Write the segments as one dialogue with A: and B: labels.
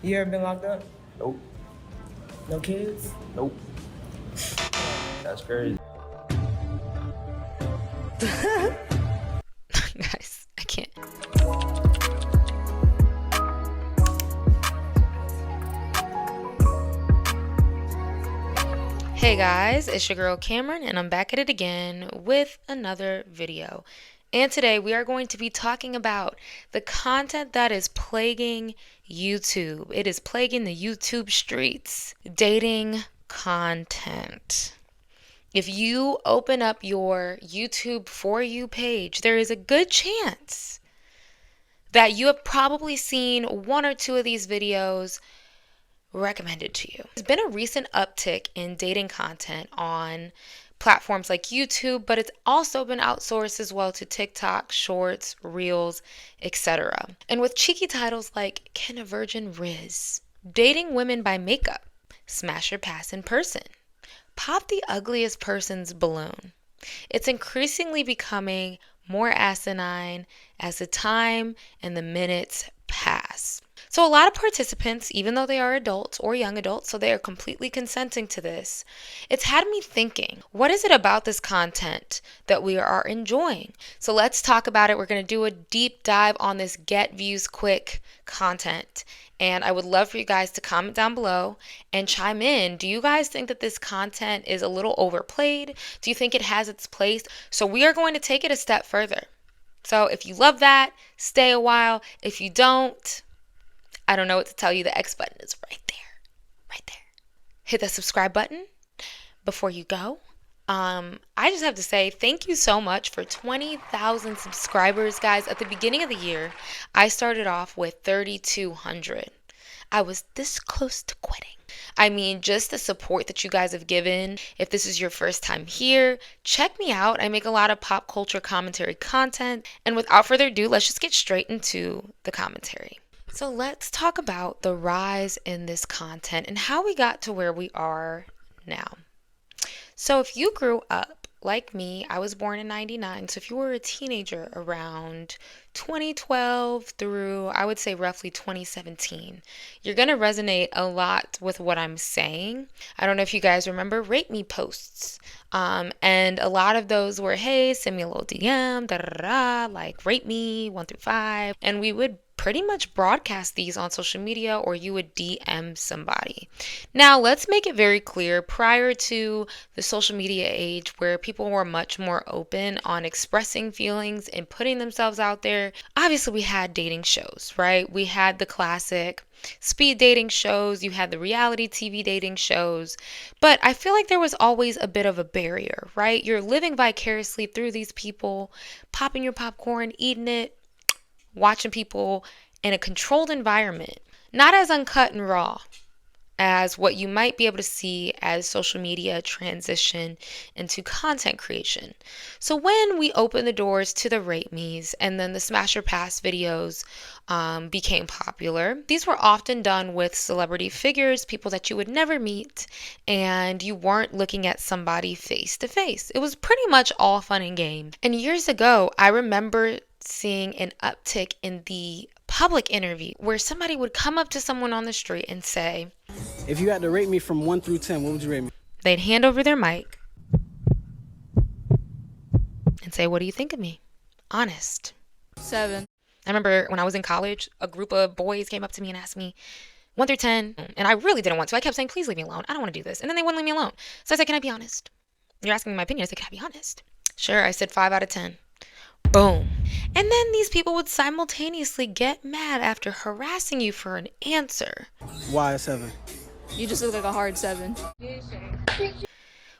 A: You ever been locked up?
B: Nope.
A: No kids?
B: Nope. That's crazy.
C: Guys, I can't. Hey guys, it's your girl Cameron and I'm back at it again with another video. And today we are going to be talking about the content that is plaguing YouTube. It is plaguing the YouTube streets. Dating content. If you open up your YouTube For You page, there is a good chance that you have probably seen one or two of these videos recommended to you. There's been a recent uptick in dating content on platforms like YouTube, but it's also been outsourced as well to TikTok, Shorts, Reels, etc. And with cheeky titles like Can a Virgin Riz, Dating Women by Makeup, Smash or Pass in Person, Pop the Ugliest Person's Balloon, it's increasingly becoming more asinine as the time and the minutes pass. So a lot of participants, even though they are adults or young adults, so they are completely consenting to this, it's had me thinking, what is it about this content that we are enjoying? So let's talk about it. We're going to do a deep dive on this get views quick content. And I would love for you guys to comment down below and chime in. Do you guys think that this content is a little overplayed? Do you think it has its place? So we are going to take it a step further. So if you love that, stay a while. If you don't, I don't know what to tell you. The X button is right there. Right there. Hit that subscribe button before you go. I just have to say thank you so much for 20,000 subscribers, guys. At the beginning of the year, I started off with 3,200. I was this close to quitting. I mean, just the support that you guys have given. If this is your first time here, check me out. I make a lot of pop culture commentary content. And without further ado, let's just get straight into the commentary. So let's talk about the rise in this content and how we got to where we are now. So if you grew up like me, I was born in 99. So if you were a teenager around 2012 through, I would say roughly 2017, you're going to resonate a lot with what I'm saying. I don't know if you guys remember Rate Me posts. And a lot of those were, hey, send me a little DM, da da da, like rate me 1 through 5. And we would pretty much broadcast these on social media, or you would DM somebody. Now, let's make it very clear, prior to the social media age where people were much more open on expressing feelings and putting themselves out there, obviously we had dating shows, right? We had the classic speed dating shows, you had the reality TV dating shows, but I feel like there was always a bit of a barrier, right? You're living vicariously through these people, popping your popcorn, eating it, watching people in a controlled environment, not as uncut and raw as what you might be able to see as social media transition into content creation. So when we opened the doors to the Rate Me's and then the Smash or Pass videos became popular, these were often done with celebrity figures, people that you would never meet, and you weren't looking at somebody face to face. It was pretty much all fun and game. And years ago, I remember seeing an uptick in the public interview where somebody would come up to someone on the street and say,
D: if you had to rate me from 1 through 10, what would you rate me?
C: They'd hand over their mic and say, what do you think of me? Honest.
E: 7.
C: I remember when I was in college, a group of boys came up to me and asked me 1 through 10, and I really didn't want to. I kept saying, please leave me alone. I don't want to do this. And then they wouldn't leave me alone. So I said, can I be honest? You're asking me my opinion. I said, can I be honest? Sure. I said 5 out of 10. Boom. And then these people would simultaneously get mad after harassing you for an answer.
D: Why a 7?
E: You just look like a hard 7.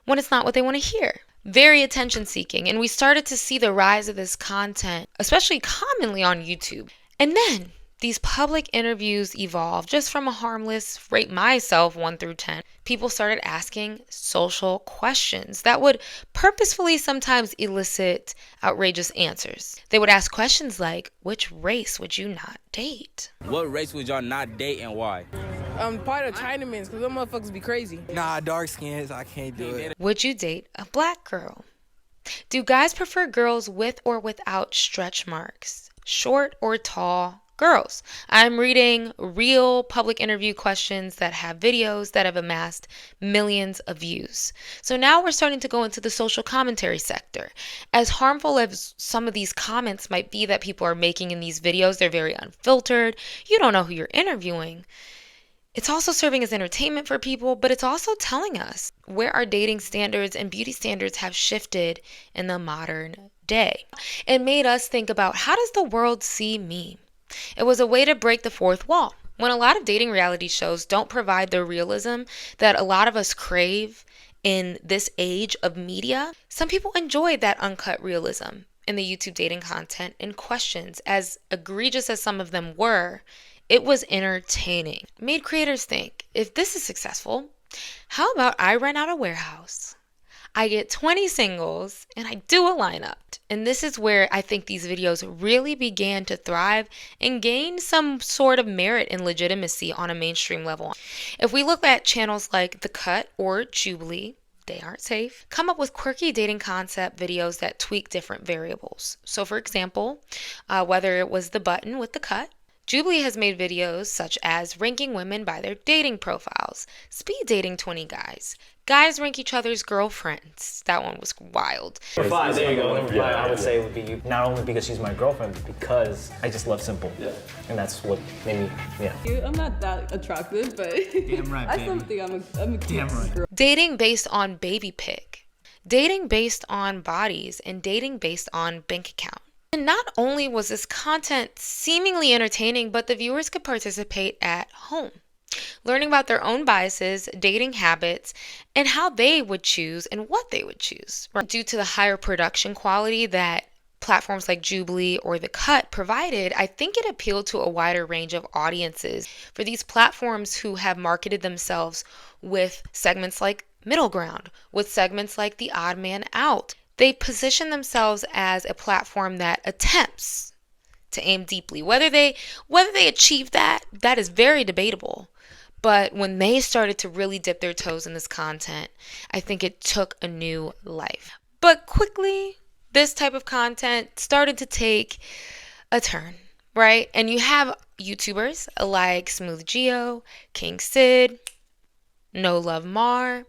C: When it's not what they want to hear. Very attention seeking. And we started to see the rise of this content, especially commonly on YouTube. And then these public interviews evolved just from a harmless rate myself 1 through 10. People started asking social questions that would purposefully sometimes elicit outrageous answers. They would ask questions like, which race would you not date?
F: What race would y'all not date and why?
A: Part of Chinamans, because them motherfuckers be crazy.
G: Nah, dark skins, I can't do it.
C: Would you date a black girl? Do guys prefer girls with or without stretch marks? Short or tall? girls. I'm reading real public interview questions that have videos that have amassed millions of views. So now we're starting to go into the social commentary sector. As harmful as some of these comments might be that people are making in these videos, they're very unfiltered. You don't know who you're interviewing. It's also serving as entertainment for people, but it's also telling us where our dating standards and beauty standards have shifted in the modern day. It made us think about, how does the world see me? It was a way to break the fourth wall. When a lot of dating reality shows don't provide the realism that a lot of us crave in this age of media, some people enjoyed that uncut realism in the YouTube dating content and questions. As egregious as some of them were, it was entertaining. It made creators think, if this is successful, how about I rent out a warehouse? I get 20 singles and I do a lineup. And this is where I think these videos really began to thrive and gain some sort of merit and legitimacy on a mainstream level. If we look at channels like The Cut or Jubilee, they aren't safe, come up with quirky dating concept videos that tweak different variables. So for example, whether it was The Button with The Cut, Jubilee has made videos such as ranking women by their dating profiles, speed dating 20 guys, guys rank each other's girlfriends. That one was wild.
B: Number 5, there you go. Number 5, I would say would be you. Not only because she's my girlfriend, but because I just love simple. Yeah. And that's what made me, yeah.
H: I'm not that attractive, but
G: Damn right,
H: I
G: baby.
H: still think I'm a
G: Damn right.
H: girl.
C: Dating based on baby pic, dating based on bodies, and dating based on bank account. And not only was this content seemingly entertaining, but the viewers could participate at home, learning about their own biases, dating habits, and how they would choose and what they would choose. Due to the higher production quality that platforms like Jubilee or The Cut provided, I think it appealed to a wider range of audiences. For these platforms who have marketed themselves with segments like Middle Ground, with segments like The Odd Man Out, they position themselves as a platform that attempts to aim deeply. Whether they achieve that is very debatable. But when they started to really dip their toes in this content, I think it took a new life. But quickly, this type of content started to take a turn, right? And you have YouTubers like Smooth Geo, King Sid, No Love Mar,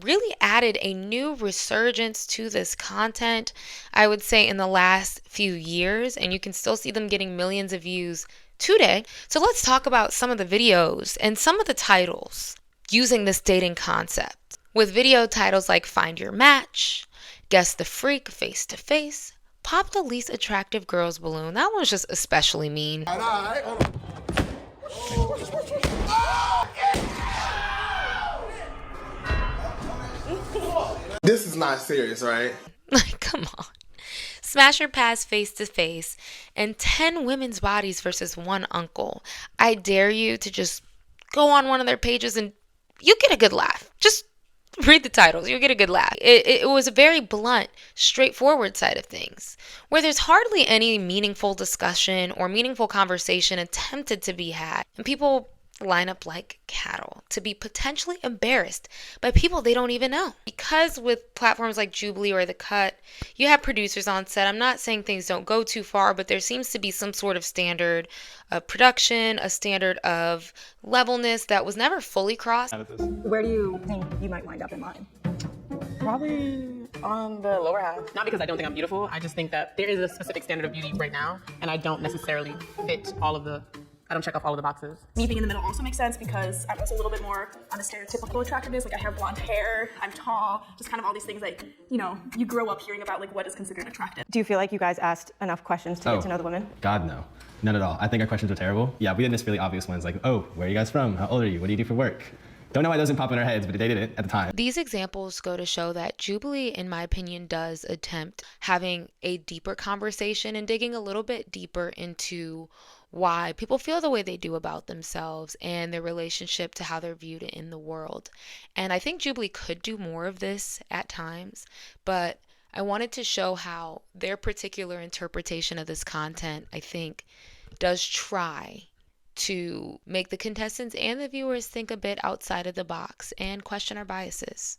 C: really added a new resurgence to this content, I would say, in the last few years, and you can still see them getting millions of views today. So let's talk about some of the videos and some of the titles using this dating concept, with video titles like Find Your Match, Guess the Freak Face to Face, Pop the Least Attractive Girl's Balloon. That one's just especially mean.
I: This is not serious, right?
C: Like, come on. Smash Her Pass Face to Face, and 10 women's bodies versus one uncle. I dare you to just go on one of their pages and you get a good laugh. Just read the titles, you'll get a good laugh. It was a very blunt, straightforward side of things, where there's hardly any meaningful discussion or meaningful conversation attempted to be had. And people line up like cattle to be potentially embarrassed by people they don't even know. Because with platforms like Jubilee or The Cut, you have producers on set. I'm not saying things don't go too far, but there seems to be some sort of standard of production, a standard of levelness that was never fully crossed.
J: Where do you think you might wind up in line?
A: Probably on the lower half.
J: Not because I don't think I'm beautiful. I just think that there is a specific standard of beauty right now, and I don't necessarily fit I don't check off all of the boxes. Me being in the middle also makes sense because I'm also a little bit more on the stereotypical attractiveness. Like, I have blonde hair, I'm tall, just kind of all these things like, you grow up hearing about like what is considered attractive.
K: Do you feel like you guys asked enough questions to get to know the women?
L: God, no. None at all. I think our questions are terrible. Yeah, we didn't miss really obvious ones like, oh, where are you guys from? How old are you? What do you do for work? Don't know why it doesn't pop in our heads, but they did it at the time.
C: These examples go to show that Jubilee, in my opinion, does attempt having a deeper conversation and digging a little bit deeper into why people feel the way they do about themselves and their relationship to how they're viewed in the world. And I think Jubilee could do more of this at times, but I wanted to show how their particular interpretation of this content, I think, does try to make the contestants and the viewers think a bit outside of the box and question our biases.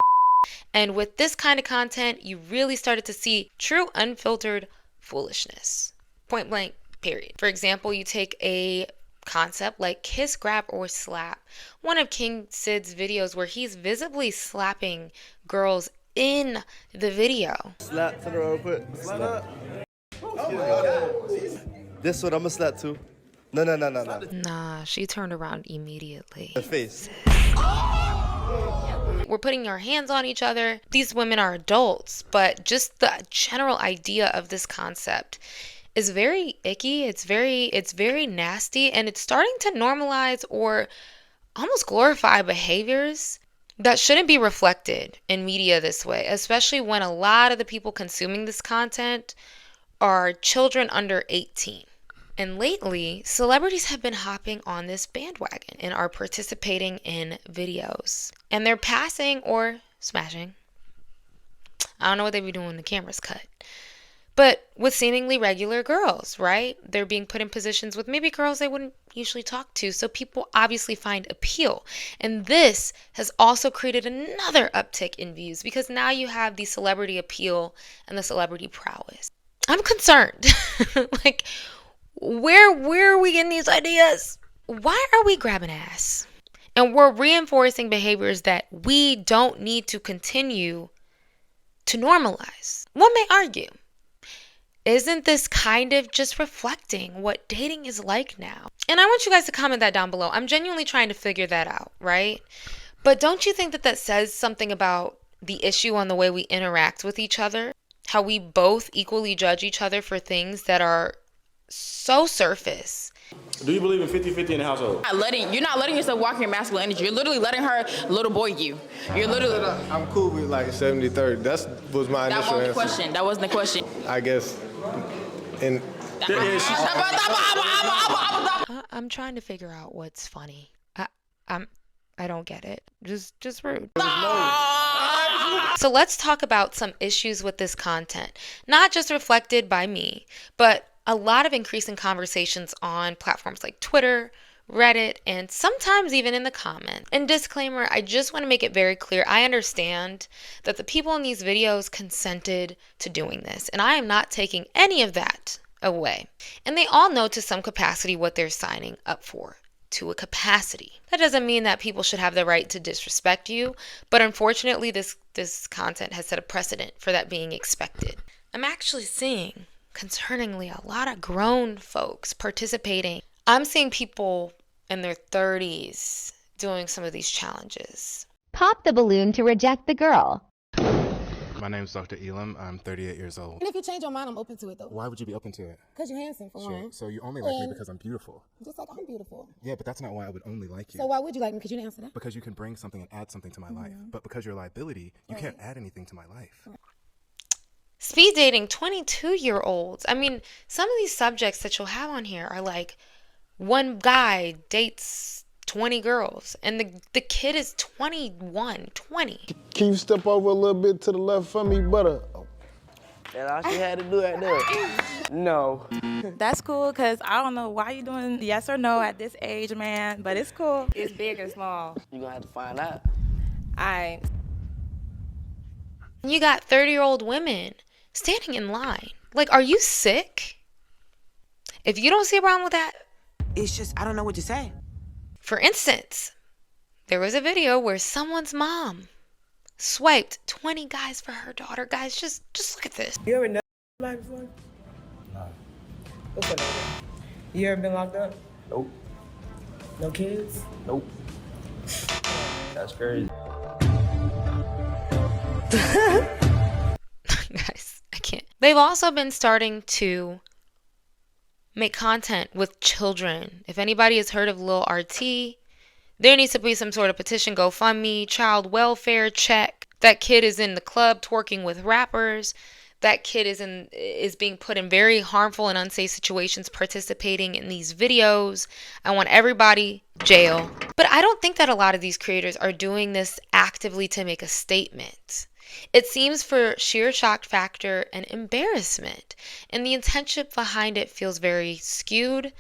C: And with this kind of content, you really started to see true unfiltered foolishness. Point blank, period. For example, you take a concept like kiss, grab, or slap. One of King Sid's videos where he's visibly slapping girls in the video.
I: Slap to the road quick. Slap up. This one I'm gonna slap too. No.
C: Nah, she turned around immediately.
I: The face.
C: We're putting our hands on each other. These women are adults, but just the general idea of this concept is very icky. It's very nasty, and it's starting to normalize or almost glorify behaviors that shouldn't be reflected in media this way, especially when a lot of the people consuming this content are children under 18. And lately, celebrities have been hopping on this bandwagon and are participating in videos. And they're passing or smashing. I don't know what they be doing when the camera's cut. But with seemingly regular girls, right? They're being put in positions with maybe girls they wouldn't usually talk to. So people obviously find appeal. And this has also created another uptick in views because now you have the celebrity appeal and the celebrity prowess. I'm concerned. Like, where are we getting these ideas? Why are we grabbing ass? And we're reinforcing behaviors that we don't need to continue to normalize. One may argue, isn't this kind of just reflecting what dating is like now? And I want you guys to comment that down below. I'm genuinely trying to figure that out, right? But don't you think that that says something about the issue on the way we interact with each other? How we both equally judge each other for things that are so surface.
M: Do you believe in 50-50 in the household?
N: You're not letting yourself walk your masculine energy. You're literally letting her little boy you. You're literally.
O: I'm cool with like 70-30. That was my initial answer.
N: That wasn't the question. That wasn't the question.
O: I guess. And
C: I'm trying to figure out what's funny. I don't get it. Just rude. So let's talk about some issues with this content, not just reflected by me, but a lot of increasing conversations on platforms like Twitter, Reddit, and sometimes even in the comments. And disclaimer, I just want to make it very clear, I understand that the people in these videos consented to doing this, and I am not taking any of that away. And they all know to some capacity what they're signing up for. To a capacity. That doesn't mean that people should have the right to disrespect you, but unfortunately this content has set a precedent for that being expected. I'm actually seeing, concerningly, a lot of grown folks participating. I'm seeing people in their 30s doing some of these challenges.
P: Pop the balloon to reject the girl.
Q: My name's Dr. Elam. I'm 38 years old.
R: And if you change your mind, I'm open to it, though.
Q: Why would you be open to it?
R: Because you're handsome, for one.
Q: So you only like me because I'm beautiful.
R: Just like I'm beautiful.
Q: Yeah, but that's not why I would only like you.
R: So why would you like me? Because you didn't answer that.
Q: Because you can bring something and add something to my life. But because you're a liability, you can't add anything to my life.
C: Speed dating 22-year-olds. I mean, some of these subjects that you'll have on here are like, one guy dates 20 girls and the kid is 21, 20.
O: Can you step over a little bit to the left for me, butter?
S: That's all she had to do right there. No.
T: That's cool, because I don't know why you doing yes or no at this age, man, but it's cool. It's big or small.
S: You're gonna have to find out.
T: Alright.
C: You got 30-year-old women standing in line. Like, are you sick? If you don't see a problem with that,
U: it's just, I don't know what to say.
C: For instance, there was a video where someone's mom swiped 20 guys for her daughter. Guys, just look at this.
U: You ever know life before?
S: No.
U: What's up, nigga? You ever been locked up?
S: Nope.
U: No kids?
S: Nope. That's crazy.
C: Guys, I can't. They've also been starting to make content with children. If anybody has heard of Lil RT, there needs to be some sort of petition, GoFundMe, child welfare check. That kid is in the club twerking with rappers. That kid is being put in very harmful and unsafe situations participating in these videos. I want everybody jail. But I don't think that a lot of these creators are doing this actively to make a statement. It seems for sheer shock factor and embarrassment, and the intention behind it feels very skewed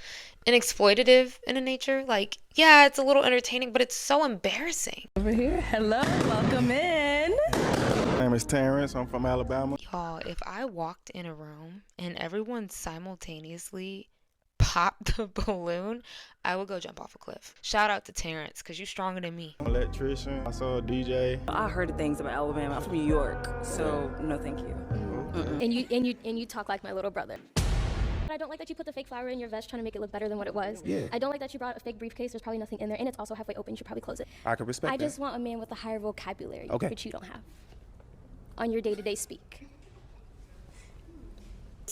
C: and exploitative in a nature. Like, yeah, it's a little entertaining, but it's so embarrassing.
V: Over here, hello, welcome in.
O: My name is Terrence. I'm from Alabama.
C: Y'all, if I walked in a room and everyone simultaneously pop the balloon, I would go jump off a cliff. Shout out to Terrence, because you stronger than me.
O: Electrician. I saw a DJ.
V: I heard things about Alabama. I'm from New York, so no thank you.
D: And you talk like my little brother. I don't like that you put the fake flower in your vest trying to make it look better than what it was.
Q: Yeah.
D: I don't like that you brought a fake briefcase. There's probably nothing in there, and it's also halfway open. You should probably close it.
Q: I can respect
D: I
Q: that.
D: just want a man with a higher vocabulary,
Q: Okay.
D: which you don't have on your day-to-day speak.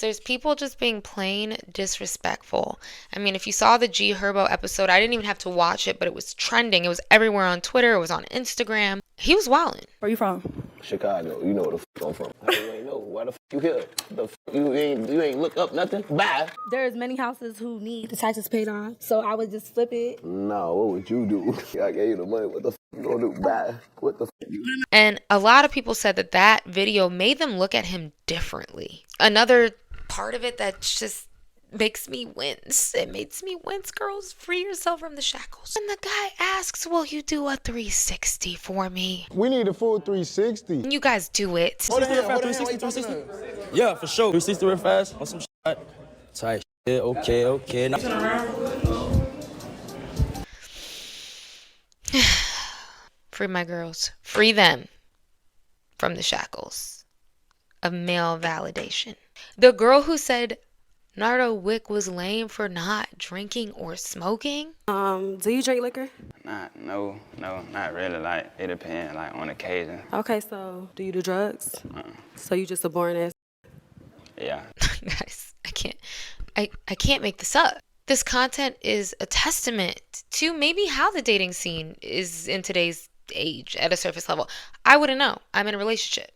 C: There's people just being plain disrespectful. I mean, if you saw the G Herbo episode, I didn't even have to watch it, but it was trending. It was everywhere on Twitter. It was on Instagram. He was wilding.
V: Where you from?
S: Chicago. You know where the f I'm from. You ain't know. Why the f you here? The f you ain't look up nothing? Bye.
R: There's many houses who need the taxes paid off, so I would just flip it.
S: No, what would you do? I gave you the money. What the f you gonna do? Bye. What the f you?
C: And a lot of people said that that video made them look at him differently. Another part of it that just makes me wince. It makes me wince, girls. Free yourself from the shackles. And the guy asks, will you do a 360 for me?
O: We need a full 360.
C: And you guys do it.
F: Hold on, 360. Yeah, for sure. 360 real fast on some shit. Tight shit. Okay.
C: Free my girls. Free them from the shackles of male validation. The girl who said Nardo Wick was lame for not drinking or smoking.
V: Do you drink liquor?
F: No, not really. Like, it depends, like, on occasion.
V: Okay, so do you do drugs? So you just a boring ass?
F: Yeah.
C: Guys, I can't make this up. This content is a testament to maybe how the dating scene is in today's age at a surface level. I wouldn't know. I'm in a relationship.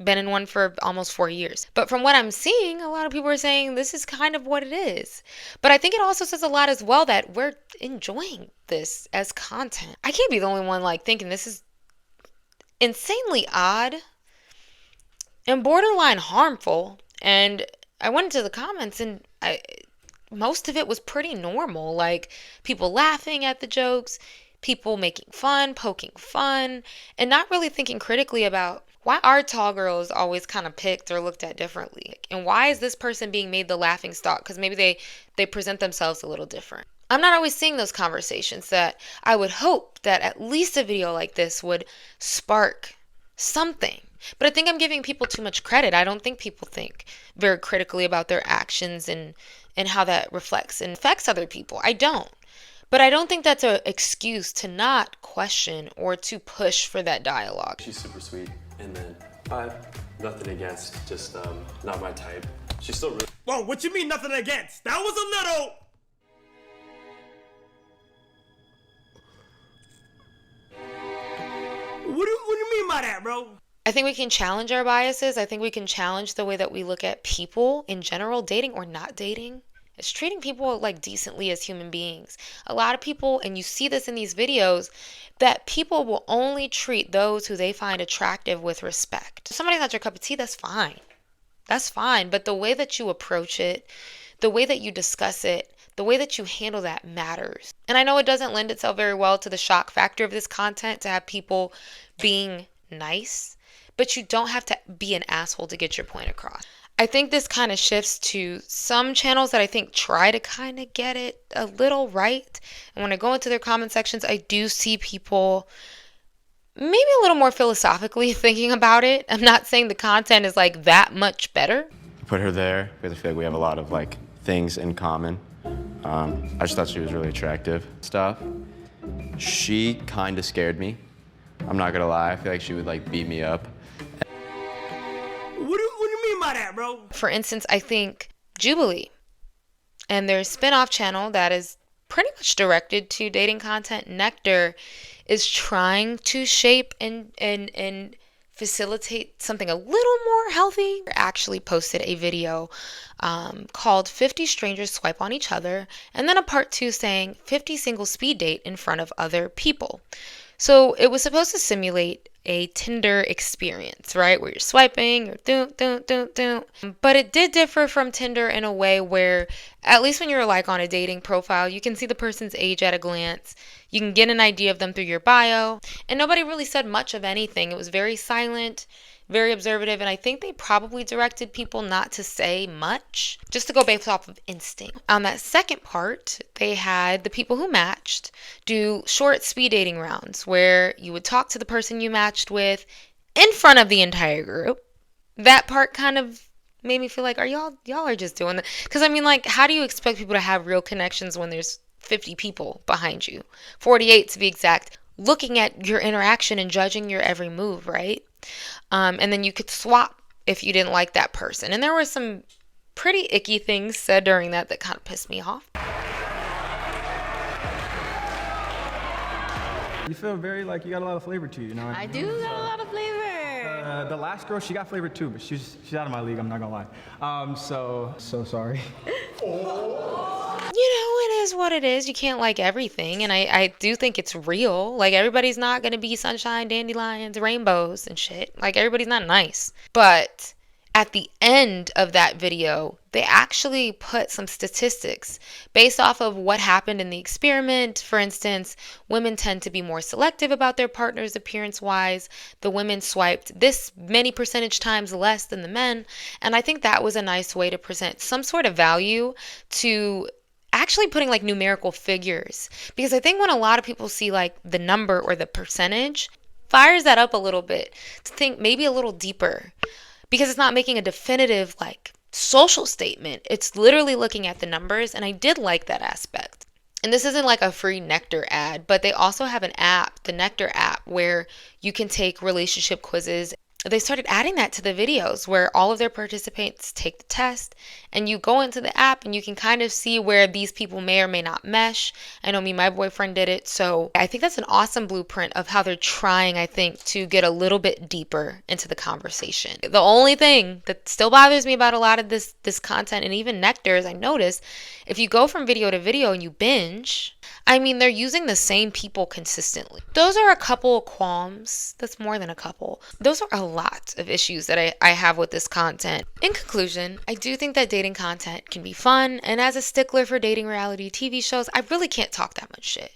C: Been in one for almost 4 years. But from what I'm seeing, a lot of people are saying this is kind of what it is. But I think it also says a lot as well that we're enjoying this as content. I can't be the only one like thinking this is insanely odd and borderline harmful. And I went into the comments and most of it was pretty normal. Like people laughing at the jokes, people making fun, poking fun, and not really thinking critically about why are tall girls always kind of picked or looked at differently? And why is this person being made the laughing stock? Because maybe they present themselves a little different. I'm not always seeing those conversations that I would hope that at least a video like this would spark something. But I think I'm giving people too much credit. I don't think people think very critically about their actions and how that reflects and affects other people. I don't. But I don't think that's an excuse to not question or to push for that dialogue.
E: She's super sweet. And then, nothing against, just not my type. She's still really...
W: Whoa, what you mean nothing against? That was a little... What do you mean by that, bro?
C: I think we can challenge our biases. I think we can challenge the way that we look at people in general, dating or not dating. It's treating people like decently as human beings. A lot of people, and you see this in these videos, that people will only treat those who they find attractive with respect. If somebody's not your cup of tea, that's fine. That's fine. But the way that you approach it, the way that you discuss it, the way that you handle that matters. And I know it doesn't lend itself very well to the shock factor of this content to have people being nice, but you don't have to be an asshole to get your point across. I think this kind of shifts to some channels that I think try to kind of get it a little right. And when I go into their comment sections, I do see people maybe a little more philosophically thinking about it. I'm not saying the content is like that much better.
E: Put her there because I feel like we have a lot of like things in common. I just thought she was really attractive. Stuff. She kind of scared me. I'm not gonna lie. I feel like she would like beat me up.
W: What do you mean by that, bro?
C: For instance, I think Jubilee and their spin-off channel that is pretty much directed to dating content, Nectar, is trying to shape and facilitate something a little more healthy. Actually posted a video called 50 Strangers Swipe on Each Other, and then a part 2 saying 50 Single Speed Date in front of other people. So it was supposed to simulate a Tinder experience, right? Where you're swiping, you're But it did differ from Tinder in a way where, at least when you're like on a dating profile, you can see the person's age at a glance. You can get an idea of them through your bio. And nobody really said much of anything. It was very silent, very observative, and I think they probably directed people not to say much, just to go based off of instinct. On that second part, they had the people who matched do short speed dating rounds where you would talk to the person you matched with in front of the entire group. That part kind of made me feel like, y'all are just doing that? Because I mean, like, how do you expect people to have real connections when there's 50 people behind you, 48 to be exact, looking at your interaction and judging your every move, right? And then you could swap if you didn't like that person. And there were some pretty icky things said during that kind of pissed me off.
B: You feel very like you got a lot of flavor to you, you know?
G: I do got a lot of flavor.
B: The last girl, she got flavor too, but she's out of my league, I'm not gonna lie. So sorry.
C: You know, it is what it is. You can't like everything. And I do think it's real. Like, everybody's not going to be sunshine, dandelions, rainbows and shit. Like, everybody's not nice. But at the end of that video, they actually put some statistics based off of what happened in the experiment. For instance, women tend to be more selective about their partners appearance-wise. The women swiped this many percentage times less than the men. And I think that was a nice way to present some sort of value to actually putting like numerical figures. Because I think when a lot of people see like the number or the percentage, fires that up a little bit to think maybe a little deeper. Because it's not making a definitive like social statement. It's literally looking at the numbers, and I did like that aspect. And this isn't like a free Nectar ad, but they also have an app, the Nectar app, where you can take relationship quizzes. They started adding that to the videos where all of their participants take the test, and you go into the app and you can kind of see where these people may or may not mesh. I know my boyfriend did it. So I think that's an awesome blueprint of how they're trying, I think, to get a little bit deeper into the conversation. The only thing that still bothers me about a lot of this content, and even Nectar, is I noticed if you go from video to video and you binge, I mean, they're using the same people consistently. Those are a couple of qualms. That's more than a couple. Those are a lot of issues that I have with this content. In conclusion, I do think that dating content can be fun, and as a stickler for dating reality TV shows, I really can't talk that much shit.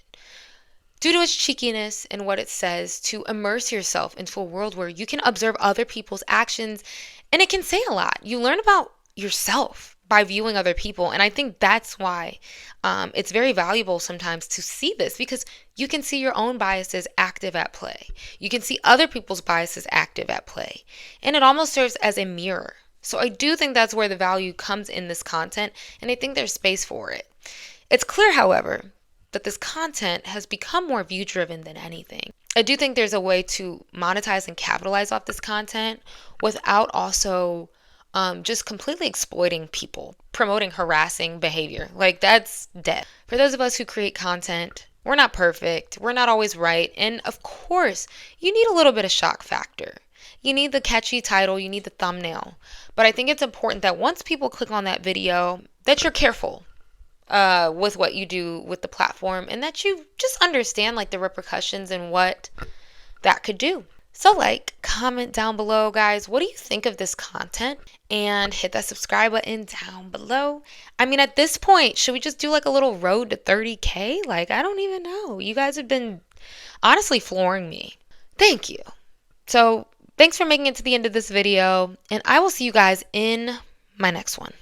C: Due to its cheekiness and what it says to immerse yourself into a world where you can observe other people's actions, and it can say a lot. You learn about yourself by viewing other people, and I think that's why it's very valuable sometimes to see this, because you can see your own biases active at play. You can see other people's biases active at play, and it almost serves as a mirror. So I do think that's where the value comes in this content, and I think there's space for it. It's clear, however, that this content has become more view-driven than anything. I do think there's a way to monetize and capitalize off this content without also just completely exploiting people, promoting harassing behavior. Like, that's dead. For those of us who create content, we're not perfect. We're not always right. And of course, you need a little bit of shock factor. You need the catchy title, you need the thumbnail. But I think it's important that once people click on that video, that you're careful with what you do with the platform, and that you just understand like the repercussions and what that could do. So like, comment down below, guys, what do you think of this content? And hit that subscribe button down below. I mean, at this point, should we just do like a little road to 30K? Like, I don't even know. You guys have been honestly flooring me. Thank you. So thanks for making it to the end of this video, and I will see you guys in my next one.